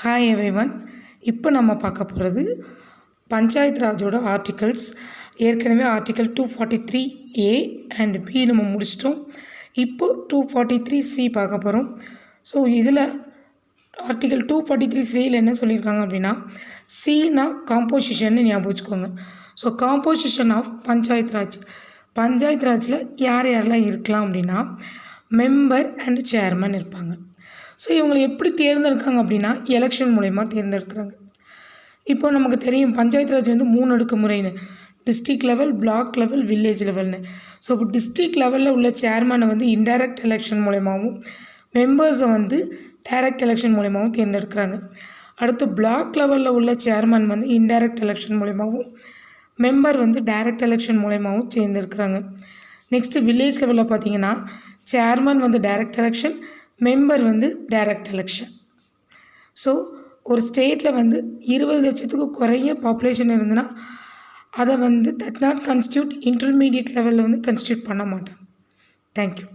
Hi everyone. இப்போ நம்ம பார்க்க போகிறது பஞ்சாயத்து ராஜோட ஆர்டிகல்ஸ். ஏற்கனவே ஆர்டிக்கல் 243A அண்ட் பி நம்ம முடிச்சிட்டோம். இப்போது 243C பார்க்க போகிறோம். ஸோ இதில் ஆர்டிக்கல் 243Cயில் என்ன சொல்லியிருக்காங்க அப்படின்னா, சினா காம்போசிஷன்னு ஞாபகம் வச்சுக்கோங்க. So composition of panchayat raj. Panchayat ராஜில் யார் யாரெல்லாம் இருக்கலாம் அப்படின்னா, மெம்பர் அண்ட் சேர்மன் இருப்பாங்க. ஸோ இவங்களை எப்படி தேர்ந்தெடுக்காங்க அப்படின்னா, எலெக்ஷன் மூலயமா தேர்ந்தெடுக்கிறாங்க. இப்போ நமக்கு தெரியும் பஞ்சாயத்து ராஜ் வந்து 3 அடுக்கு முறைன்னு, district level, block level, village லெவல்னு. ஸோ இப்போ டிஸ்ட்ரிக்ட் லெவலில் உள்ள சேர்மனை வந்து இன்டைரக்ட் எலெக்ஷன் மூலயமாவும், மெம்பர்ஸை வந்து டைரக்ட் எலெக்ஷன் மூலயமாவும் தேர்ந்தெடுக்கிறாங்க. அடுத்து பிளாக் லெவலில் உள்ள சேர்மன் வந்து இன்டைரக்ட் எலெக்ஷன் மூலயமாவும், மெம்பர் வந்து டைரக்ட் எலெக்ஷன் மூலயமாவும் தேர்ந்தெடுக்கிறாங்க. நெக்ஸ்ட்டு வில்லேஜ் லெவலில் பார்த்தீங்கன்னா, சேர்மன் வந்து டைரக்ட் எலெக்ஷன், மெம்பர் வந்து டைரக்ட் எலெக்ஷன். ஸோ ஒரு ஸ்டேட்டில் வந்து 20 லட்சத்துக்கு குறைய பாப்புலேஷன் இருந்ததுன்னா அதை வந்து தட் நாட் கன்ஸ்டியூட் இன்டர்மீடியட் லெவலில் வந்து கன்ஸ்டியூட் பண்ண மாட்டாங்க. தேங்க்யூ.